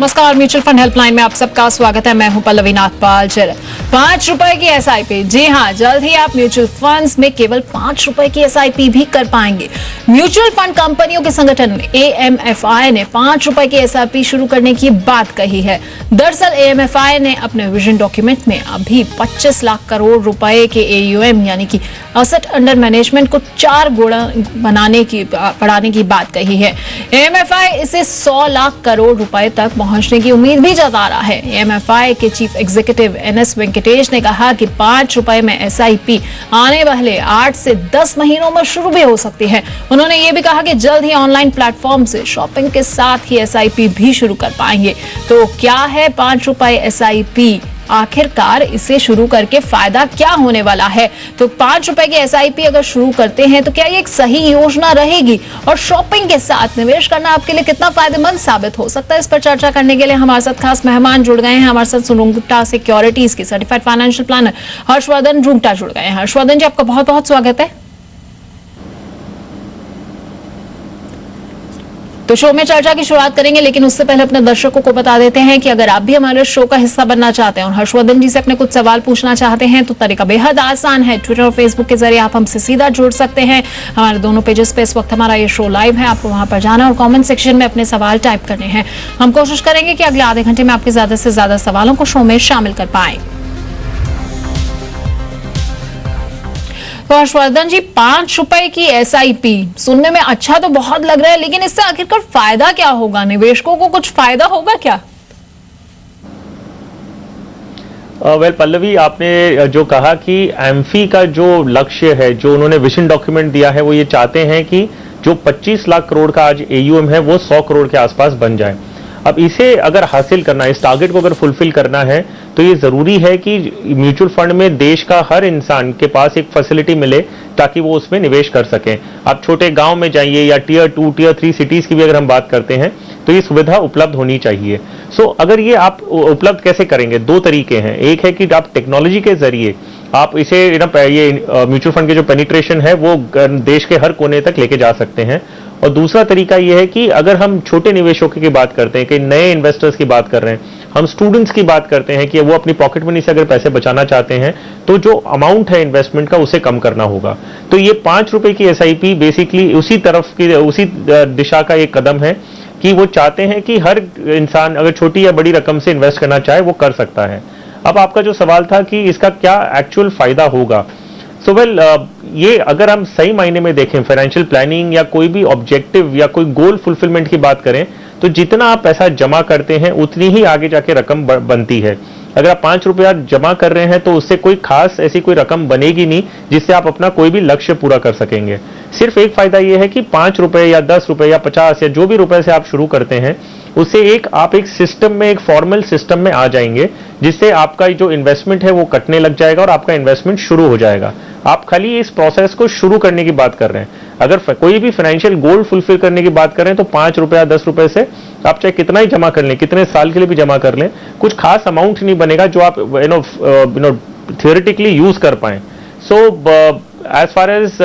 नमस्कार, mutual fund helpline में आप सबका स्वागत है। मैं हूं पल्लवी नागपाल। 5 रुपए की एसआईपी, जी हां, जल्द ही आप म्यूचुअल फंड्स में केवल 5 रुपए की एसआईपी भी कर पाएंगे। म्यूचुअल फंड कंपनियों के संगठन एएमएफआई ने 5 रुपए की एसआईपी शुरू करने की बात कही है। दरअसल एएमएफआई ने अपने विजन डॉक्यूमेंट में अभी 25 लाख करोड़ रुपए के एयूएम यानी कि एसेट अंडर मैनेजमेंट को 4 गुना बढ़ाने की बात कही है। एएमएफआई इसे 100 लाख करोड़ रुपए तक पहुंचने की उम्मीद भी जता रहा है। एएमएफआई के चीफ एग्जीक्यूटिव एनएस वेंकटेश ने कहा कि 5 रुपए में एसआईपी आने वाले 8 से 10 महीनों में शुरू भी हो सकती है। उन्होंने ये भी कहा कि जल्द ही ऑनलाइन प्लेटफॉर्म से शॉपिंग के साथ ही एसआईपी भी शुरू कर पाएंगे। तो क्या है 5 रुपए एसआईपी? आखिरकार इसे शुरू करके फायदा क्या होने वाला है? तो 5 रुपए की एसआईपी अगर शुरू करते हैं तो क्या ये एक सही योजना रहेगी और शॉपिंग के साथ निवेश करना आपके लिए कितना फायदेमंद साबित हो सकता है? इस पर चर्चा करने के लिए हमारे साथ खास मेहमान जुड़ गए हैं। हमारे साथ रुंगटा सिक्योरिटीज के certified financial planner Harshvardhan Rungta जुड़ गए हैं। हर्षवर्धन जी, आपका बहुत बहुत स्वागत है। तो शो में चर्चा की शुरुआत करेंगे, लेकिन उससे पहले अपने दर्शकों को बता देते हैं कि अगर आप भी हमारे शो का हिस्सा बनना चाहते हैं और हर्षवर्धन जी से अपने कुछ सवाल पूछना चाहते हैं तो तरीका बेहद आसान है। ट्विटर और फेसबुक के जरिए आप हमसे सीधा जुड़ सकते हैं। हमारे दोनों पेजेस पे इस वक्त हमारा ये शो लाइव है। आपको वहां पर जाना और कॉमेंट सेक्शन में अपने सवाल टाइप करने हैं। हम कोशिश करेंगे कि अगले आधे घंटे में आपके ज्यादा से ज्यादा सवालों को शो में शामिल कर पाए। तो हर्षवर्धन जी, 5 रुपए की एसआईपी सुनने में अच्छा तो बहुत लग रहा है, लेकिन इससे आखिरकार फायदा क्या होगा? निवेशकों को कुछ फायदा होगा क्या? पल्लवी, आपने जो कहा कि एम्फी का जो लक्ष्य है, जो उन्होंने विजन डॉक्यूमेंट दिया है, वो ये चाहते हैं कि जो 25 लाख करोड़ का आज एयूएम है वो 100 करोड़ के आसपास बन जाए। अब इसे अगर हासिल करना है, इस टारगेट को अगर फुलफिल करना है, तो ये जरूरी है कि म्यूचुअल फंड में देश का हर इंसान के पास एक फैसिलिटी मिले ताकि वो उसमें निवेश कर सकें। आप छोटे गांव में जाइए या टियर 2, टियर 3 सिटीज की भी अगर हम बात करते हैं तो ये सुविधा उपलब्ध होनी चाहिए। अगर ये आप उपलब्ध कैसे करेंगे? 2 तरीके हैं। एक है कि आप टेक्नोलॉजी के जरिए आप इसे ये म्यूचुअल फंड के जो पेनिट्रेशन है वो देश के हर कोने तक लेके जा सकते हैं। और दूसरा तरीका यह है कि अगर हम छोटे निवेशकों की बात करते हैं, कि नए इन्वेस्टर्स की बात कर रहे हैं, हम स्टूडेंट्स की बात करते हैं कि वो अपनी पॉकेट मनी से अगर पैसे बचाना चाहते हैं तो जो अमाउंट है इन्वेस्टमेंट का उसे कम करना होगा। तो ये 5 रुपए की एसआईपी बेसिकली उसी दिशा का एक कदम है कि वो चाहते हैं कि हर इंसान अगर छोटी या बड़ी रकम से इन्वेस्ट करना चाहे वो कर सकता है। अब आपका जो सवाल था कि इसका क्या एक्चुअल फायदा होगा, ये अगर हम सही मायने में देखें, फाइनेंशियल प्लानिंग या कोई भी ऑब्जेक्टिव या कोई गोल फुलफिलमेंट की बात करें, तो जितना आप पैसा जमा करते हैं उतनी ही आगे जाके रकम बनती है। अगर आप 5 रुपया जमा कर रहे हैं तो उससे कोई खास ऐसी कोई रकम बनेगी नहीं जिससे आप अपना कोई भी लक्ष्य पूरा कर सकेंगे। सिर्फ एक फायदा यह है कि 5 रुपए या 10 रुपए या 50 या जो भी रुपए से आप शुरू करते हैं उससे आप एक सिस्टम में, एक फॉर्मल सिस्टम में आ जाएंगे, जिससे आपका जो इन्वेस्टमेंट है वो कटने लग जाएगा और आपका इन्वेस्टमेंट शुरू हो जाएगा। आप खाली इस प्रोसेस को शुरू करने की बात कर रहे हैं। अगर कोई भी फाइनेंशियल गोल फुलफिल करने की बात करें तो 5 रुपया 10 रुपए से आप चाहे कितना ही जमा कर लें, कितने साल के लिए भी जमा कर लें, कुछ खास अमाउंट नहीं बनेगा जो आप थियोरेटिकली यूज कर पाए। एज फार एज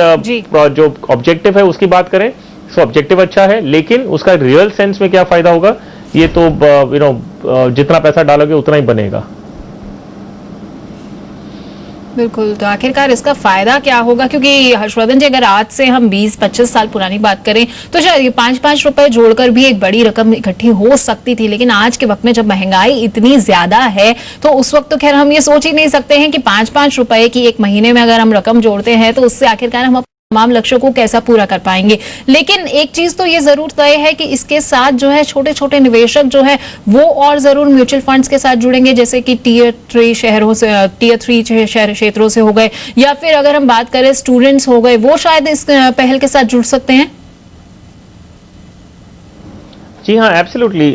जो ऑब्जेक्टिव है उसकी बात करें, ऑब्जेक्टिव अच्छा है, लेकिन उसका रियल सेंस में क्या फायदा होगा, ये तो जितना पैसा डालोगे उतना ही बनेगा। बिल्कुल। तो आखिरकार इसका फायदा क्या होगा? क्योंकि हर्षवर्धन जी, अगर आज से हम 20-25 साल पुरानी बात करें तो शायद ये 5-5 रुपए जोड़कर भी एक बड़ी रकम इकट्ठी हो सकती थी, लेकिन आज के वक्त में जब महंगाई इतनी ज्यादा है तो उस वक्त तो खैर हम ये सोच ही नहीं सकते हैं कि 5-5 रुपए की एक महीने में अगर हम रकम जोड़ते हैं तो उससे आखिरकार हम तमाम लक्ष्यों को कैसा पूरा कर पाएंगे। लेकिन एक चीज तो ये जरूर तय है कि इसके साथ जो है छोटे छोटे निवेशक जो है वो और जरूर म्यूचुअल फंड्स के साथ जुड़ेंगे, जैसे कि टियर 3 शहर क्षेत्रों से हो गए, या फिर अगर हम बात करें स्टूडेंट्स हो गए, वो शायद इस पहल के साथ जुड़ सकते हैं। जी हाँ, एब्सोल्युटली।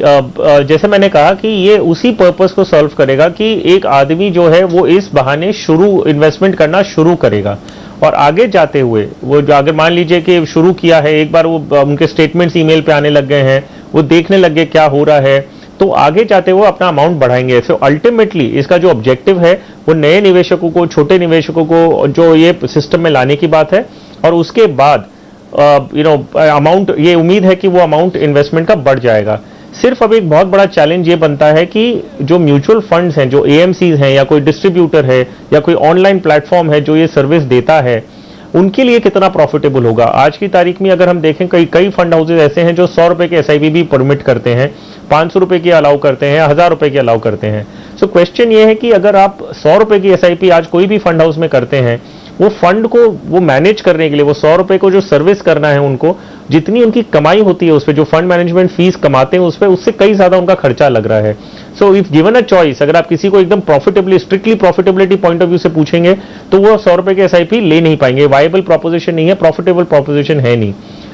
जैसे मैंने कहा कि ये उसी पर्पस को सॉल्व करेगा कि एक आदमी जो है वो इस बहाने इन्वेस्टमेंट करना शुरू करेगा और आगे जाते हुए वो जो अगर मान लीजिए कि शुरू किया है, एक बार वो उनके स्टेटमेंट्स ईमेल पे आने लग गए हैं, वो देखने लग गए क्या हो रहा है, तो आगे जाते हुए अपना अमाउंट बढ़ाएंगे। सो अल्टीमेटली इसका जो ऑब्जेक्टिव है वो नए निवेशकों को, छोटे निवेशकों को जो ये सिस्टम में लाने की बात है, और उसके बाद अमाउंट, ये उम्मीद है कि वो अमाउंट इन्वेस्टमेंट का बढ़ जाएगा। सिर्फ अब एक बहुत बड़ा चैलेंज ये बनता है कि जो म्यूचुअल फंड्स हैं, जो एएमसीज हैं या कोई डिस्ट्रीब्यूटर है या कोई ऑनलाइन प्लेटफॉर्म है जो ये सर्विस देता है, उनके लिए कितना प्रॉफिटेबल होगा। आज की तारीख में अगर हम देखें, कई फंड हाउसेज ऐसे हैं जो 100 रुपए के एसआईपी भी परमिट करते हैं, 500 रुपए की अलाउ करते हैं, 1000 रुपए की अलाउ करते हैं। सो क्वेश्चन ये है कि अगर आप 100 रुपए की एसआईपी आज कोई भी फंड हाउस में करते हैं, वो फंड को वो मैनेज करने के लिए, वो 100 रुपए को जो सर्विस करना है उनको, जितनी उनकी कमाई होती है उस पर, जो फंड मैनेजमेंट फीस कमाते हैं उस पर, उससे कई ज्यादा उनका खर्चा लग रहा है। So if given a choice, अगर आप किसी को एकदम profitably, strictly profitability point of view से पूछेंगे तो वो 100 रुपए के एसआईपी ले नहीं पाएंगे। वायबल प्रोपोजिशन नहीं है, प्रॉफिटेबल प्रोपोजिशन है नहीं।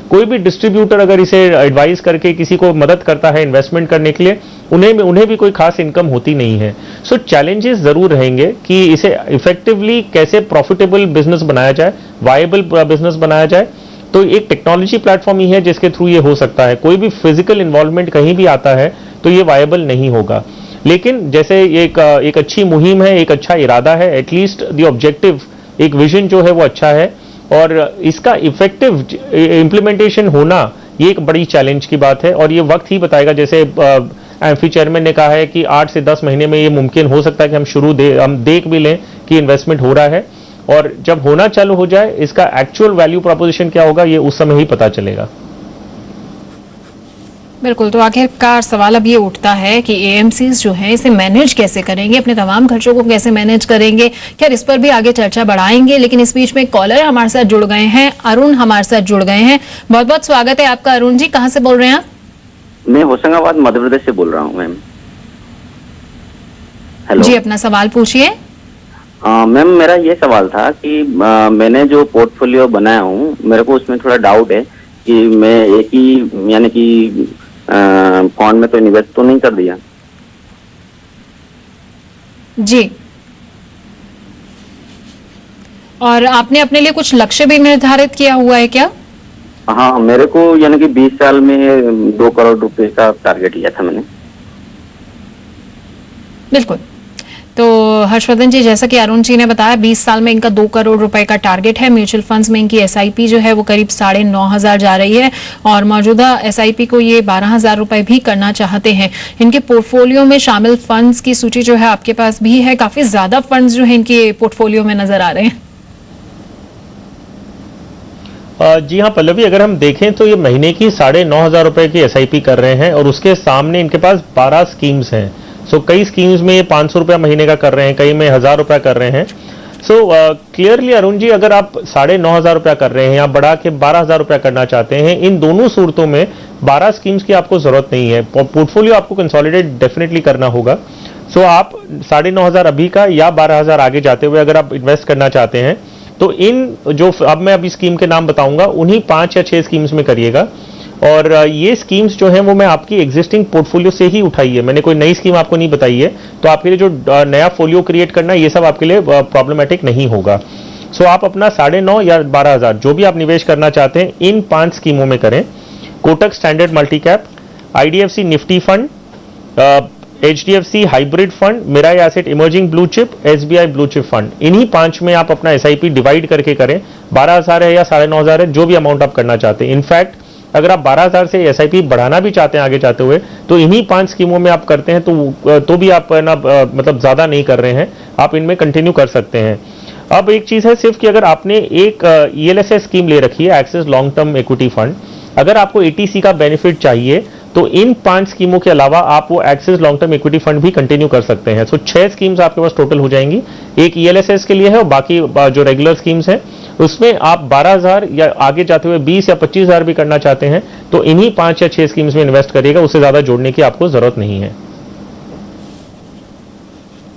कोई भी डिस्ट्रीब्यूटर अगर इसे एडवाइस करके किसी को मदद करता है इन्वेस्टमेंट करने के लिए, उन्हें भी कोई खास इनकम होती नहीं है। सो चैलेंजेस जरूर रहेंगे कि इसे इफेक्टिवली कैसे प्रॉफिटेबल बिजनेस बनाया जाए, वायबल बिजनेस बनाया जाए। तो एक टेक्नोलॉजी प्लेटफॉर्म ही है जिसके थ्रू ये हो सकता है। कोई भी फिजिकल इन्वॉल्वमेंट कहीं भी आता है तो ये वायबल नहीं होगा। लेकिन जैसे एक अच्छी मुहिम है, एक अच्छा इरादा है, एटलीस्ट द ऑब्जेक्टिव, एक विजन जो है वो अच्छा है, और इसका इफेक्टिव इम्प्लीमेंटेशन होना ये एक बड़ी चैलेंज की बात है, और ये वक्त ही बताएगा। जैसे एम्फी चेयरमैन ने कहा है कि 8 से 10 महीने में ये मुमकिन हो सकता है कि हम देख भी लें कि इन्वेस्टमेंट हो रहा है, और जब होना चालू हो जाए इसका एक्चुअल वैल्यू प्रोपोजिशन क्या होगा ये उस समय ही पता चलेगा। बिल्कुल, तो आखिरकार सवाल अब ये उठता है कि एएमसीज जो है इसे मैनेज कैसे करेंगे, अपने तमाम खर्चों को कैसे मैनेज करेंगे। खैर, इस पर भी आगे चर्चा बढ़ाएंगे, लेकिन इस बीच में कॉलर हमारे साथ जुड़ गए हैं। अरुण हमारे साथ जुड़ गए हैं। बहुत बहुत स्वागत है आपका अरुण जी। कहाँ से बोल रहे हैं आप? मैं होशंगाबाद मध्य प्रदेश से बोल रहा हूँ मैम। हेलो जी, अपना सवाल पूछिए। मैम, मेरा ये सवाल था कि मैंने जो पोर्टफोलियो बनाया हूँ, मेरे को उसमें थोड़ा डाउट है कि मैं एक ही यानी कि फंड में तो इन्वेस्ट तो नहीं कर दिया। जी, और आपने अपने लिए कुछ लक्ष्य भी निर्धारित किया हुआ है क्या? हाँ, मेरे को यानी कि 20 साल में 2 करोड़ रुपए का टारगेट लिया था मैंने। बिल्कुल, तो हर्षवर्धन जी, जैसा कि अरुण जी ने बताया, 20 साल में इनका 2 करोड़ रुपए का टारगेट है। म्यूचुअल फंड्स में इनकी एसआईपी जो है वो करीब 9,500 जा रही है, और मौजूदा एसआईपी को ये 12,000 रुपए भी करना चाहते हैं। इनके पोर्टफोलियो में शामिल फंड्स की सूची जो है आपके पास भी है। काफी ज्यादा फंड्स जो है इनके पोर्टफोलियो में नजर आ रहे हैं। जी हाँ पल्लवी, अगर हम देखें तो ये महीने की 9,500 रुपए की एसआईपी कर रहे हैं, और उसके सामने इनके पास 12 स्कीम्स हैं। सो कई स्कीम्स में ये 500 रुपया महीने का कर रहे हैं, कई में 1000 रुपया कर रहे हैं। सो क्लियरली अरुण जी, अगर आप 9,500 रुपया कर रहे हैं या बढ़ा के 12,000 रुपया करना चाहते हैं, इन दोनों सूरतों में 12 स्कीम्स की आपको जरूरत नहीं है। पोर्टफोलियो आपको कंसोलिडेट डेफिनेटली करना होगा। सो आप 9,500 अभी का या 12,000 आगे जाते हुए अगर आप इन्वेस्ट करना चाहते हैं, तो इन जो अब मैं अभी स्कीम के नाम बताऊंगा उन्हीं 5 या 6 स्कीम्स में करिएगा। और ये स्कीम्स जो हैं वो मैं आपकी एग्जिस्टिंग पोर्टफोलियो से ही उठाई है, मैंने कोई नई स्कीम आपको नहीं बताई है। तो आपके लिए जो नया फोलियो क्रिएट करना, ये सब आपके लिए प्रॉब्लमेटिक नहीं होगा। सो आप अपना 9,500 या 12,000 जो भी आप निवेश करना चाहते हैं इन 5 स्कीमों में करें। Kotak standard multi cap, IDFC Nifty fund, HDFC hybrid fund, Mirae asset emerging blue chip, SBI blue chip fund, इन्हीं 5 में आप अपना एसआईपी डिवाइड करके करें। 12,000 है या 9,500 है, जो भी अमाउंट आप करना चाहते हैं। इनफैक्ट अगर आप 12,000 से एसआईपी बढ़ाना भी चाहते हैं आगे जाते हुए, तो इन्हीं 5 स्कीमों में आप करते हैं तो भी आप ना मतलब ज्यादा नहीं कर रहे हैं, आप इनमें कंटिन्यू कर सकते हैं। अब एक चीज है सिर्फ कि अगर आपने एक ईएलएसएस स्कीम ले रखी है, axis long term equity fund, अगर आपको एटीसी का बेनिफिट चाहिए तो इन 5 स्कीमों के अलावा आप वो axis long term equity fund भी कंटिन्यू कर सकते हैं। सो 6 स्कीम्स आपके पास टोटल हो जाएंगी। एक ईएलएसएस के लिए है और बाकी जो रेगुलर स्कीम्स हैं उसमें आप 12,000 या आगे जाते हुए 20 या 25,000 भी करना चाहते हैं, तो इन्हीं 5 या 6 स्कीम्स में इन्वेस्ट करिएगा, उससे ज्यादा जोड़ने की आपको जरूरत नहीं है।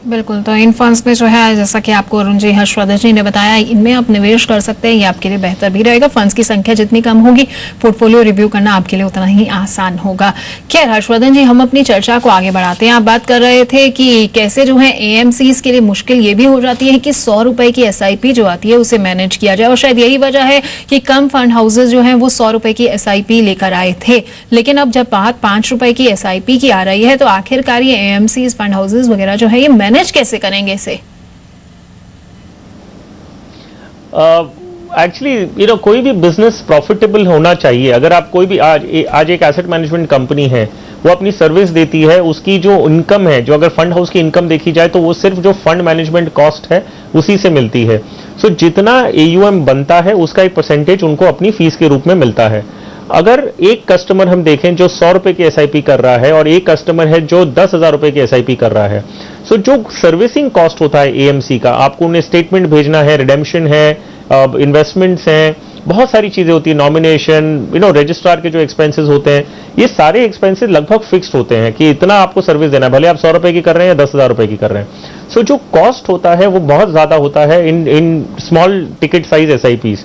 बिल्कुल, तो इन फंड्स में जो है, जैसा कि आपको अरुण जी, हर्षवर्धन जी ने बताया, इनमें आप निवेश कर सकते हैं। ये आपके लिए बेहतर भी रहेगा। फंड्स की संख्या जितनी कम होगी, पोर्टफोलियो रिव्यू करना आपके लिए उतना ही आसान होगा। खैर हर्षवर्धन जी, हम अपनी चर्चा को आगे बढ़ाते हैं। आप बात कर रहे थे कि कैसे जो है एएमसीज के लिए मुश्किल ये भी हो जाती है कि 100 रुपए की एसआईपी जो आती है उसे मैनेज किया जाए, और शायद यही वजह है कि कम फंड हाउसेज जो है वो 100 रुपए की एसआईपी लेकर आए थे। लेकिन अब जब बात 5 रुपए की एसआईपी की आ रही है, तो आखिरकार ये एएमसीज, फंड हाउसेज वगैरह जो है, ये मैनेज कैसे करेंगे इसे? एक्चुअली कोई भी बिजनेस प्रॉफिटेबल होना चाहिए। अगर आप कोई भी आज एक एसेट मैनेजमेंट कंपनी है, वो अपनी सर्विस देती है, उसकी जो इनकम है, जो अगर फंड हाउस की इनकम देखी जाए तो वो सिर्फ जो फंड मैनेजमेंट कॉस्ट है उसी से मिलती है। सो जितना AUM बनता है उसका एक परसेंटेज उनको अपनी फीस के रूप में मिलता है। अगर एक कस्टमर हम देखें जो 100 रुपए की SIP कर रहा है और एक कस्टमर है जो 10,000 रुपए की SIP कर रहा है, सो जो सर्विसिंग कॉस्ट होता है AMC का, आपको उन्हें स्टेटमेंट भेजना है, रिडेम्पशन है, इन्वेस्टमेंट्स हैं, बहुत सारी चीजें होती है, नॉमिनेशन, रजिस्ट्रार के जो एक्सपेंसेस होते हैं, ये सारे एक्सपेंसेस लगभग फिक्स्ड होते हैं कि इतना आपको सर्विस देना है, भले आप 100 रुपए की कर रहे हैं या 10,000 रुपए की कर रहे हैं। सो जो कॉस्ट होता है वो बहुत ज्यादा होता है in small ticket size SIPs।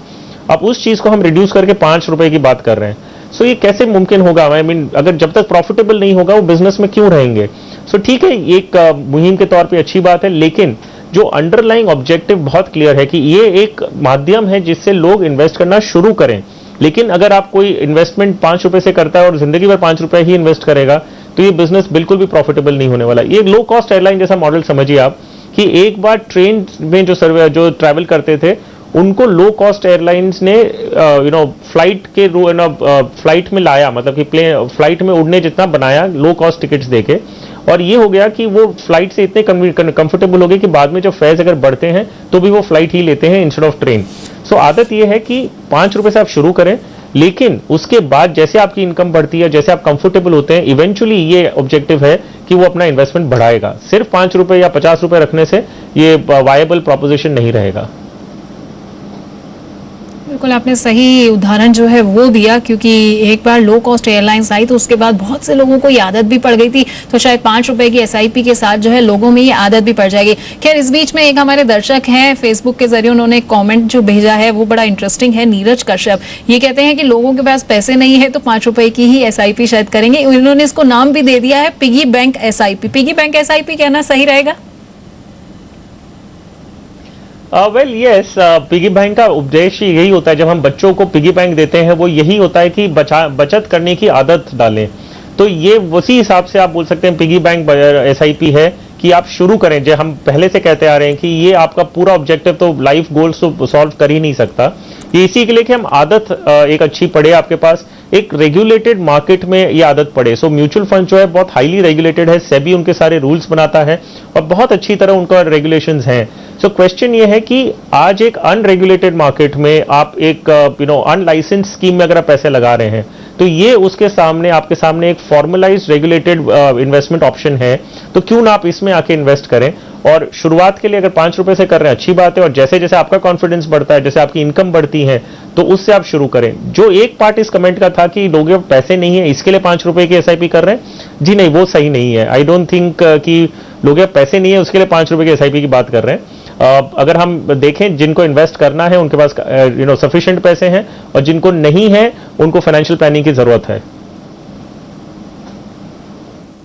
अब उस चीज को हम रिड्यूस करके 5 रुपए की बात कर रहे हैं। सो ये कैसे मुमकिन होगा? आई मीन अगर जब तक प्रॉफिटेबल नहीं होगा वो बिजनेस में क्यों रहेंगे? सो ठीक है, एक मुहिम के तौर पे अच्छी बात है, लेकिन जो अंडरलाइंग ऑब्जेक्टिव बहुत क्लियर है कि ये एक माध्यम है जिससे लोग इन्वेस्ट करना शुरू करें। लेकिन अगर आप कोई इन्वेस्टमेंट 5 रुपए से करता है और जिंदगी भर 5 रुपए ही इन्वेस्ट करेगा तो ये बिजनेस बिल्कुल भी प्रॉफिटेबल नहीं होने वाला। ये लो कॉस्ट एयरलाइन जैसा मॉडल समझिए आप, कि एक बार ट्रेन में जो ट्रैवल करते थे उनको लो कॉस्ट एयरलाइंस ने फ्लाइट के फ्लाइट में लाया, मतलब कि फ्लाइट में उड़ने जितना बनाया लो कॉस्ट टिकट्स देके, और ये हो गया कि वो फ्लाइट से इतने कंफर्टेबल हो गए कि बाद में जब फेयर्स अगर बढ़ते हैं तो भी वो फ्लाइट ही लेते हैं इंस्टेड ऑफ ट्रेन। सो आदत ये है कि 5 रुपए से आप शुरू करें, लेकिन उसके बाद जैसे आपकी इनकम बढ़ती है, जैसे आप कंफर्टेबल होते हैं, इवेंचुअली ये ऑब्जेक्टिव है कि वो अपना इन्वेस्टमेंट बढ़ाएगा। सिर्फ 5 रुपए या 50 रुपए रखने से ये वायबल प्रोपोजिशन नहीं रहेगा। बिल्कुल आपने सही उदाहरण जो है वो दिया, क्योंकि एक बार लो कॉस्ट एयरलाइंस आई तो उसके बाद बहुत से लोगों को ये आदत भी पड़ गई थी, तो शायद 5 रुपए की SIP के साथ जो है लोगों में ये आदत भी पड़ जाएगी। खैर, इस बीच में एक हमारे दर्शक हैं फेसबुक के जरिए, उन्होंने कमेंट जो भेजा है वो बड़ा इंटरेस्टिंग है। नीरज कश्यप ये कहते हैं कि लोगों के पास पैसे नहीं है तो 5 रुपए की ही SIP शायद करेंगे। उन्होंने इसको नाम भी दे दिया है piggy bank SIP। Piggy bank SIP कहना सही रहेगा? वेल यस, पिगी बैंक का उद्देश्य यही होता है, जब हम बच्चों को पिगी बैंक देते हैं वो यही होता है कि बचत करने की आदत डालें। तो ये उसी हिसाब से आप बोल सकते हैं पिगी बैंक SIP है कि आप शुरू करें। जो हम पहले से कहते आ रहे हैं कि ये आपका पूरा ऑब्जेक्टिव तो लाइफ गोल्स तो सॉल्व कर ही नहीं सकता, ये इसी के लिए कि हम आदत एक अच्छी पड़े, आपके पास एक रेगुलेटेड मार्केट में ये आदत पड़े। सो म्यूचुअल फंड जो है बहुत हाईली रेगुलेटेड है, सेबी उनके सारे रूल्स बनाता है और बहुत अच्छी तरह उनका रेगुलेशंस हैं। सो क्वेश्चन ये है कि आज एक अनरेगुलेटेड मार्केट में आप एक अनलाइसेंस स्कीम में अगर आप पैसे लगा रहे हैं तो ये उसके सामने आपके सामने एक फॉर्मलाइज्ड रेगुलेटेड इन्वेस्टमेंट ऑप्शन है, तो क्यों ना आप इसमें आके इन्वेस्ट करें। और शुरुआत के लिए अगर 5 रुपए से कर रहे हैं अच्छी बात है, और जैसे जैसे आपका कॉन्फिडेंस बढ़ता है, जैसे आपकी इनकम बढ़ती है, तो उससे आप शुरू करें। जो एक पार्ट इस कमेंट का था कि लोगों के पैसे नहीं है इसके लिए 5 रुपए की SIP कर रहे हैं, जी नहीं, वो सही नहीं है। आई डोंट थिंक कि लोगों के पैसे नहीं है उसके लिए 5 रुपए की SIP की बात कर रहे हैं। अगर हम देखें जिनको इन्वेस्ट करना है उनके पास सफिशिएंट पैसे हैं, और जिनको नहीं है उनको फाइनेंशियल प्लानिंग की जरूरत है।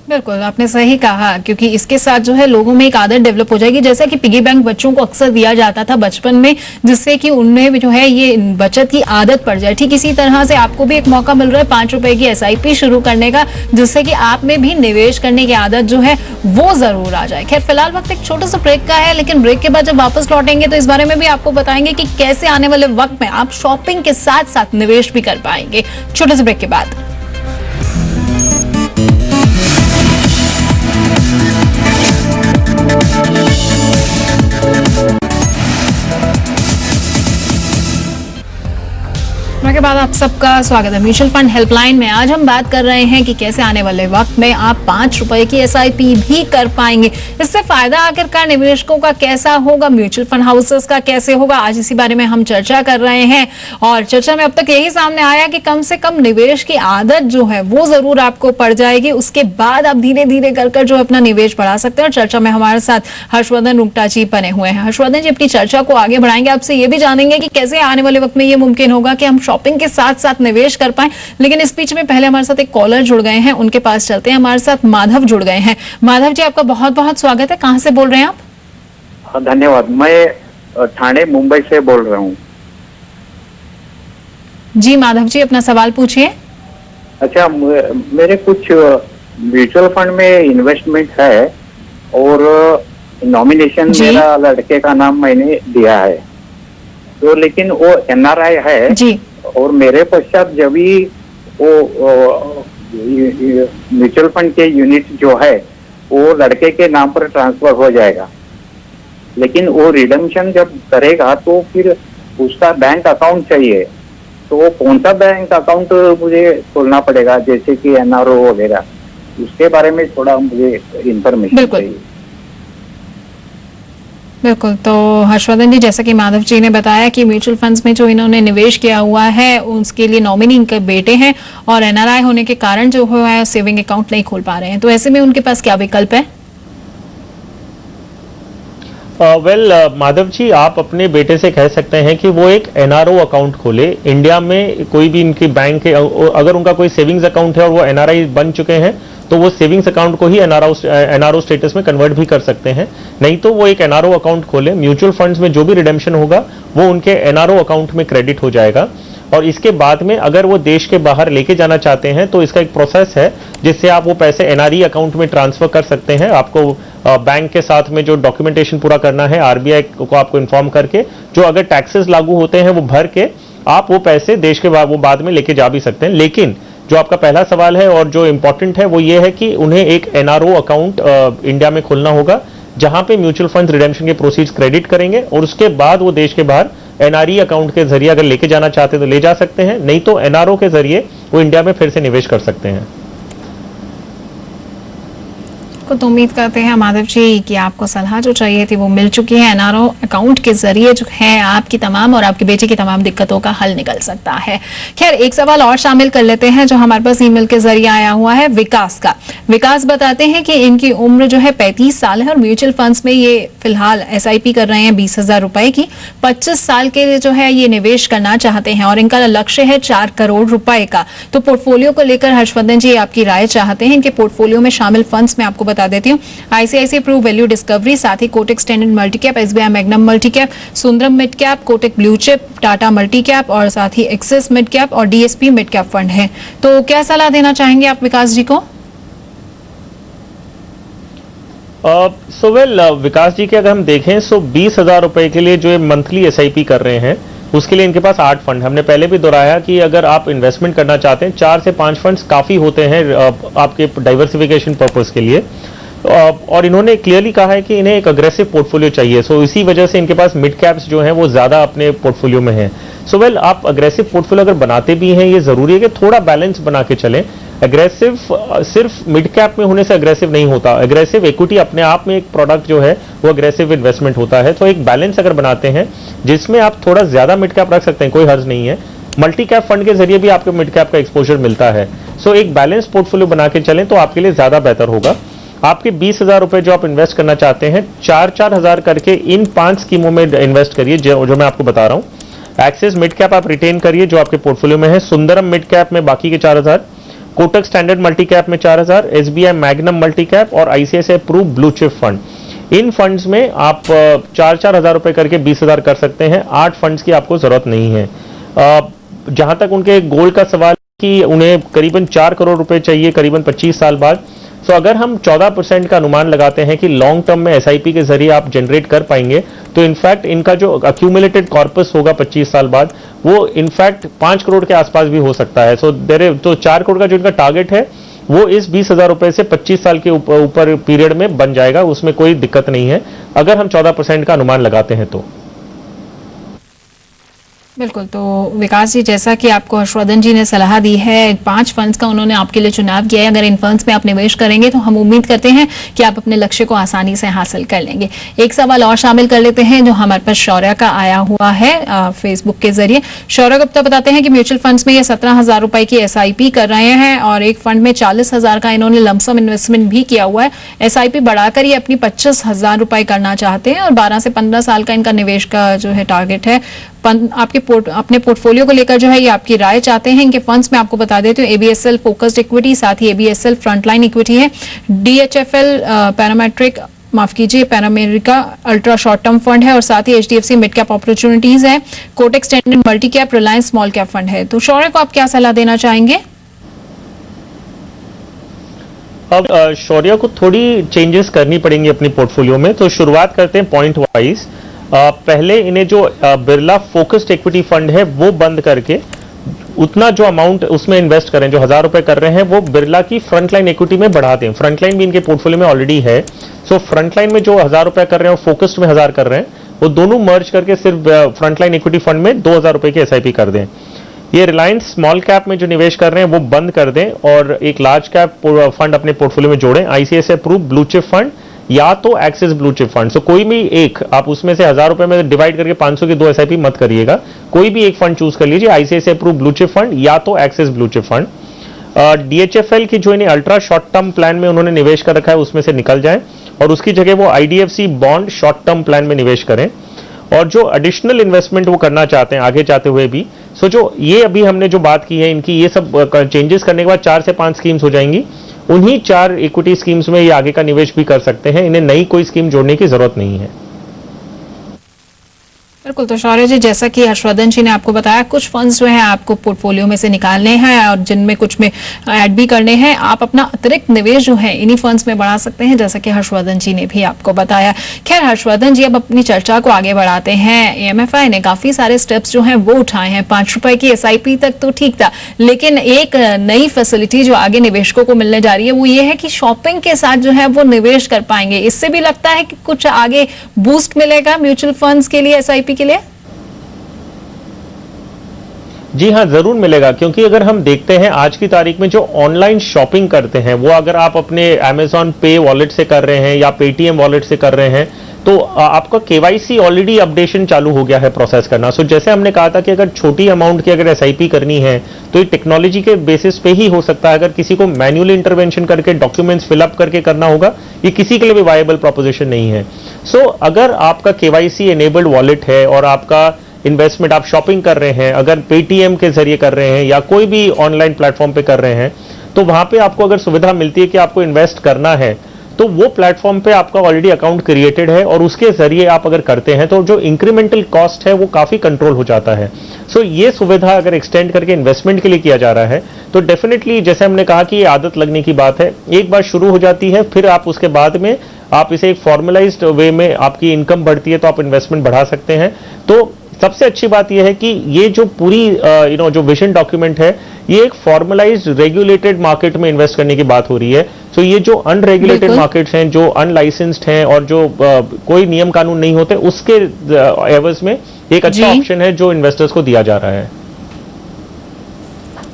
बिल्कुल आपने सही कहा, क्योंकि इसके साथ जो है लोगों में एक आदत डेवलप हो जाएगी। जैसा कि पिगी बैंक बच्चों को अक्सर दिया जाता था बचपन में, जिससे कि उनमें जो है ये बचत की आदत पड़ जाए, ठीक इसी तरह से आपको भी एक मौका मिल रहा है 5 रुपए की SIP शुरू करने का, जिससे कि आप में भी निवेश करने की आदत जो है वो जरूर आ जाए। खैर, फिलहाल वक्त एक छोटा सा ब्रेक का है, लेकिन ब्रेक के बाद जब वापस लौटेंगे तो इस बारे में भी आपको बताएंगे कि कैसे आने वाले वक्त में आप शॉपिंग के साथ साथ निवेश भी कर पाएंगे। छोटे से ब्रेक के बाद के बाद आप सबका स्वागत है म्यूचुअल फंड हेल्पलाइन में। आज हम बात कर रहे हैं कि कैसे आने वाले वक्त में आप 5 रुपए की SIP भी कर पाएंगे। इससे फायदा आखिरकार निवेशकों का कैसा होगा, म्यूचुअल फंड हाउसेस का कैसे होगा, आज इसी बारे में हम चर्चा कर रहे हैं। और चर्चा में अब तक यही सामने आया कि कम से कम निवेश की आदत जो है वो जरूर आपको पड़ जाएगी, उसके बाद आप धीरे धीरे कर जो अपना निवेश बढ़ा सकते हैं। और चर्चा में हमारे साथ हर्षवर्धन रुंगटा जी बने हुए हैं। हर्षवर्धन जी, अपनी चर्चा को आगे बढ़ाएंगे, आपसे ये भी जानेंगे कि कैसे आने वाले वक्त में ये मुमकिन होगा कि हम शॉपिंग के साथ साथ निवेश कर पाएं। लेकिन इस बीच में पहले हमारे साथ एक कॉलर जुड़ गए हैं, उनके पास चलते हैं। हमारे साथ माधव जुड़ गए हैं। माधव जी, आपका बहुत बहुत स्वागत है। कहां से बोल रहे हैं आप? धन्यवाद। मैं ठाणे मुंबई से बोल रहा हूँ। जी माधव जी, अपना सवाल पूछिए। अच्छा, मेरे कुछ म्यूचुअल फंड में इन्वेस्टमेंट है और नॉमिनेशन मेरा लड़के का नाम मैंने दिया है, तो लेकिन वो NRI है जी। और मेरे पश्चात जब भी वो म्यूचुअल फंड के यूनिट जो है वो लड़के के नाम पर ट्रांसफर हो जाएगा, लेकिन वो रिडम्पशन जब करेगा तो फिर उसका बैंक अकाउंट चाहिए। तो वो कौन सा बैंक अकाउंट मुझे खोलना पड़ेगा, जैसे कि एनआरओ वगैरह, उसके बारे में थोड़ा मुझे इंफॉर्मेशन चाहिए। बिल्कुल, तो हर्षवर्धन जी, जैसा कि माधव जी ने बताया कि म्यूचुअल फंड्स में जो इन्होंने निवेश किया हुआ है उसके लिए नॉमिनी इनके बेटे हैं और एनआरआई होने के कारण जो हुआ है सेविंग अकाउंट नहीं खोल पा रहे हैं, तो ऐसे में उनके पास क्या विकल्प है? माधव जी, आप अपने बेटे से कह सकते हैं कि वो एक एनआरओ अकाउंट खोले। इंडिया में कोई भी इनकी बैंक है, अगर उनका कोई सेविंग्स अकाउंट है और वो एनआरआई बन चुके हैं तो वो सेविंग्स अकाउंट को ही एनआरओ स्टेटस में कन्वर्ट भी कर सकते हैं। नहीं तो वो एक एनआरओ अकाउंट खोले, म्यूचुअल फंड्स में जो भी रिडेम्पशन होगा वो उनके एनआरओ अकाउंट में क्रेडिट हो जाएगा। और इसके बाद में अगर वो देश के बाहर लेके जाना चाहते हैं तो इसका एक प्रोसेस है जिससे आप वो पैसे एनआरई अकाउंट में ट्रांसफर कर सकते हैं। आपको बैंक के साथ में जो डॉक्यूमेंटेशन पूरा करना है, आरबीआई को आपको इन्फॉर्म करके, जो अगर टैक्सेस लागू होते हैं वो भर के आप वो पैसे देश के वो बाद में लेके जा भी सकते हैं। लेकिन जो आपका पहला सवाल है और जो इंपॉर्टेंट है वो ये है कि उन्हें एक एनआरओ अकाउंट इंडिया में खोलना होगा जहां पे म्यूचुअल फंड रिडेम्पशन के प्रोसीड्स क्रेडिट करेंगे और उसके बाद वो देश के बाहर एनआरई अकाउंट के जरिए अगर लेके जाना चाहते हैं तो ले जा सकते हैं, नहीं तो एनआरओ के जरिए वो इंडिया में फिर से निवेश कर सकते हैं। तो उम्मीद करते हैं माधव जी कि आपको सलाह जो चाहिए थी वो मिल चुकी है। एनआरओ अकाउंट के जरिए जो है आपकी तमाम और आपके बेटे की तमाम दिक्कतों का हल निकल सकता है। खैर, एक सवाल और शामिल कर लेते हैं जो हमारे पास ईमेल के जरिए आया हुआ है विकास का। विकास बताते हैं कि इनकी उम्र जो है 35 साल है और म्यूचुअल फंड्स में ये फिलहाल एसआईपी कर रहे हैं 20,000 रुपए की। 25 साल के लिए जो है ये निवेश करना चाहते हैं और इनका लक्ष्य है 4 करोड़ रुपए का। तो पोर्टफोलियो को लेकर हर्षवर्धन जी आपकी राय चाहते हैं। इनके पोर्टफोलियो में शामिल फंड्स में आपको बता देती हूँ, आईसीआईसीआई प्रू वैल्यू डिस्कवरी, साथ ही Kotak standard multi cap, SBI Magnum multi cap, Sundaram mid cap, Kotak blue chip, Tata multi cap और साथ ही एक्सिस मिड कैप और डीएसपी मिड कैप फंड है। तो क्या सलाह देना चाहेंगे आप विकास जी को? विकास जी के अगर हम देखें तो 20,000 रुपए के लिए जो मंथली एसआईपी कर रहे हैं उसके लिए इनके पास 8 फंड। हमने पहले भी दोहराया कि अगर आप इन्वेस्टमेंट करना चाहते हैं 4 से 5 फंड्स काफी होते हैं आपके डाइवर्सिफिकेशन पर्पस के लिए। और इन्होंने क्लियरली कहा है कि इन्हें एक अग्रेसिव पोर्टफोलियो चाहिए। सो इसी वजह से इनके पास मिड कैप्स जो हैं वो ज्यादा अपने पोर्टफोलियो में हैं। आप अग्रेसिव पोर्टफोलियो अगर बनाते भी हैं, ये जरूरी है कि थोड़ा बैलेंस बना के चलें। अग्रेसिव सिर्फ मिड कैप में होने से अग्रेसिव नहीं होता। अग्रेसिव इक्विटी अपने आप में एक प्रोडक्ट जो है वो अग्रेसिव इन्वेस्टमेंट होता है। तो एक बैलेंस अगर बनाते हैं जिसमें आप थोड़ा ज्यादा मिड कैप रख सकते हैं, कोई हर्ज नहीं है। मल्टी कैप फंड के जरिए भी आपको मिड कैप का एक्सपोजर मिलता है। एक बैलेंस पोर्टफोलियो बना के चलें तो आपके लिए ज्यादा बेहतर होगा। आपके 20,000 रुपए जो आप इन्वेस्ट करना चाहते हैं, 4-4 हजार करके इन 5 स्कीमों में इन्वेस्ट करिए जो मैं आपको बता रहा हूं। एक्सिस मिड कैप आप रिटेन करिए जो आपके पोर्टफोलियो में है, सुंदरम मिड कैप में बाकी के 4,000, कोटक स्टैंडर्ड मल्टी कैप में 4,000, एसबीआई मैग्नम मल्टी कैप और ICICI Pru blue chip fund. इन फंड्स में आप 4-4 हजार रुपए करके 20,000 कर सकते हैं। 8 फंड्स की आपको जरूरत नहीं है। जहां तक उनके गोल का सवाल कि उन्हें करीबन 4 करोड़ रुपए चाहिए करीबन 25 साल बाद। अगर हम 14% का अनुमान लगाते हैं कि लॉन्ग टर्म में एसआईपी के जरिए आप जनरेट कर पाएंगे, तो इनफैक्ट इनका जो अक्यूमुलेटेड कॉर्पस होगा 25 साल बाद वो इनफैक्ट 5 करोड़ के आसपास भी हो सकता है। तो 4 करोड़ का जो इनका टारगेट है वो इस 20,000 रुपए से 25 साल के ऊपर पीरियड में बन जाएगा। उसमें कोई दिक्कत नहीं है अगर हम 14% का अनुमान लगाते हैं तो। बिल्कुल, तो विकास जी, जैसा कि आपको हर्षवर्धन जी ने सलाह दी है, 5 फंड्स का उन्होंने आपके लिए चुनाव किया है। अगर इन फंड्स में आप निवेश करेंगे तो हम उम्मीद करते हैं कि आप अपने लक्ष्य को आसानी से हासिल कर लेंगे। एक सवाल और शामिल कर लेते हैं जो हमारे पास शौर्य का आया हुआ है फेसबुक के जरिए। शौर्य गुप्ता बताते हैं कि म्यूचुअल फंड्स में ये 17,000 रुपए की एसआईपी कर रहे हैं और एक फंड में 40,000 का इन्होंने लमसम इन्वेस्टमेंट भी किया हुआ है। एसआईपी बढ़ाकर ये अपनी 25,000 रुपए करना चाहते हैं और 12 से 15 साल का इनका निवेश का जो है टारगेट है। अपने पोर्टफोलियो को लेकर जो है ये आपकी राय चाहते हैं। इनके फंड्स में आपको बता देती हूँ, एबीएसएल फोकस्ड इक्विटी, साथ ही एबीएसएल फ्रंटलाइन इक्विटी है, डीएचएफएल पैरामेट्रिक माफ कीजिए पैरामेरिका अल्ट्रा शॉर्ट टर्म फंड है और साथ ही एचडीएफसी मिड कैप अपॉर्चुनिटीज है, Kotak standard multi cap, Reliance small cap fund है। तो शौर्य को आप क्या सलाह देना चाहेंगे? अब शौर्य को थोड़ी चेंजेस करनी पड़ेंगी अपनी पोर्टफोलियो में। तो शुरुआत करते हैं पॉइंट वाइज। पहले इन्हें जो बिरला फोकस्ड इक्विटी फंड है वो बंद करके उतना जो अमाउंट उसमें इन्वेस्ट करें, जो 1000 रुपए कर रहे हैं, वो बिरला की फ्रंटलाइन इक्विटी में बढ़ा दें। फ्रंटलाइन भी इनके पोर्टफोलियो में ऑलरेडी है। सो फ्रंटलाइन में जो 1000 रुपए कर रहे हैं और फोकस्ड में 1000 कर रहे हैं, वो दोनों मर्ज करके सिर्फ फ्रंटलाइन इक्विटी फंड में 2000 रुपए की एसआईपी कर दें। ये रिलायंस स्मॉल कैप में जो निवेश कर रहे हैं वो बंद कर दें और एक लार्ज कैप फंड अपने पोर्टफोलियो में जोड़ें। ICICI Pru blue chip fund या तो axis blue chip fund. So कोई भी एक, आप उसमें से 1000 रुपए में डिवाइड करके 500 की 2 एसआईपी मत करिएगा, कोई भी एक फंड चूज कर लीजिए, ICICI Pru blue chip fund या तो axis blue chip fund. DHFL की जो इन्हें अल्ट्रा शॉर्ट टर्म प्लान में उन्होंने निवेश कर रखा है उसमें से निकल जाएं और उसकी जगह वो IDFC bond short term plan में निवेश करें। और जो एडिशनल इन्वेस्टमेंट वो करना चाहते हैं आगे जाते हुए भी, सो जो ये अभी हमने जो बात की है, इनकी ये सब चेंजेस करने के बाद 4 से 5 स्कीम्स हो जाएंगी। उन्हीं 4 इक्विटी स्कीम्स में ये आगे का निवेश भी कर सकते हैं, इन्हें नई कोई स्कीम जोड़ने की जरूरत नहीं है। बिल्कुल। तो शौर्य जी, जैसा कि हर्षवर्धन जी ने आपको बताया, कुछ फंड्स जो है आपको पोर्टफोलियो में से निकालने हैं और जिनमें कुछ में ऐड भी करने हैं। आप अपना अतिरिक्त निवेश जो है इन्हीं फंड्स में बढ़ा सकते हैं, जैसा कि हर्षवर्धन जी ने भी आपको बताया। खैर हर्षवर्धन जी, अब अपनी चर्चा को आगे बढ़ाते हैं। एएमएफआई ने काफी सारे स्टेप्स जो हैं वो उठाए हैं। 5 रुपए की एसआईपी तक तो ठीक था, लेकिन एक नई फैसिलिटी जो आगे निवेशकों को मिलने जा रही है वो ये है कि शॉपिंग के साथ जो है वो निवेश कर पाएंगे। इससे भी लगता है कि कुछ आगे बूस्ट मिलेगा म्यूचुअल फंड्स के लिए, एसआईपी के लिए। जी हाँ, जरूर मिलेगा, क्योंकि अगर हम देखते हैं आज की तारीख में जो ऑनलाइन शॉपिंग करते हैं, वो अगर आप अपने Amazon पे वॉलेट से कर रहे हैं या पेटीएम वॉलेट से कर रहे हैं, तो आपका केवाईसी ऑलरेडी अपडेशन चालू हो गया है प्रोसेस करना। सो जैसे हमने कहा था कि अगर छोटी अमाउंट की अगर एसआईपी करनी है तो ये टेक्नोलॉजी के बेसिस पे ही हो सकता है। अगर किसी को मैन्युअली इंटरवेंशन करके डॉक्यूमेंट्स फिलअप करके करना होगा, ये किसी के लिए भी वायबल प्रोपोजिशन नहीं है। सो अगर आपका केवाईसी एनेबल्ड वॉलेट है और आपका इन्वेस्टमेंट, आप शॉपिंग कर रहे हैं, अगर पेटीएम के जरिए कर रहे हैं या कोई भी ऑनलाइन प्लेटफॉर्म पे कर रहे हैं, तो वहां पे आपको अगर सुविधा मिलती है कि आपको इन्वेस्ट करना है, तो वो प्लेटफॉर्म पे आपका ऑलरेडी अकाउंट क्रिएटेड है और उसके जरिए आप अगर करते हैं तो जो इंक्रीमेंटल कॉस्ट है वो काफी कंट्रोल हो जाता है। सो ये सुविधा अगर एक्सटेंड करके इन्वेस्टमेंट के लिए किया जा रहा है तो डेफिनेटली, जैसे हमने कहा कि ये आदत लगने की बात है। एक बार शुरू हो जाती है, फिर आप उसके बाद में आप इसे एक फॉर्मलाइज्ड वे में आपकी इनकम बढ़ती है तो आप इन्वेस्टमेंट बढ़ा सकते हैं। तो सबसे अच्छी बात यह है कि ये जो पूरी जो विजन डॉक्यूमेंट है, ये एक फॉर्मलाइज्ड रेगुलेटेड मार्केट में इन्वेस्ट करने की बात हो रही है। सो ये जो अनरेगुलेटेड मार्केट्स हैं, जो अनलाइसेंस्ड हैं और जो कोई नियम कानून नहीं होते, उसके एवज में एक अच्छा ऑप्शन है जो इन्वेस्टर्स को दिया जा रहा है।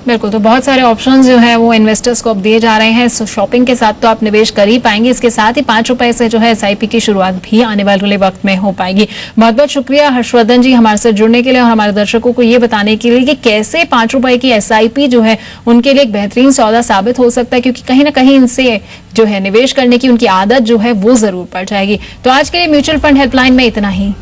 बिल्कुल। तो बहुत सारे ऑप्शंस जो है वो इन्वेस्टर्स को अब दिए जा रहे हैं। सो शॉपिंग के साथ तो आप निवेश कर ही पाएंगे, इसके साथ ही 5 रुपए से जो है एसआईपी की शुरुआत भी आने वाले वक्त में हो पाएगी। बहुत बहुत शुक्रिया हर्षवर्धन जी हमारे साथ जुड़ने के लिए और हमारे दर्शकों को ये बताने के लिए कि कैसे 5 रुपए की एसआईपी जो है उनके लिए एक बेहतरीन सौदा साबित हो सकता है, क्योंकि कहीं ना कहीं इनसे जो है निवेश करने की उनकी आदत जो है वो जरूर पड़ जाएगी। तो आज के लिए म्यूचुअल फंड हेल्पलाइन में इतना ही।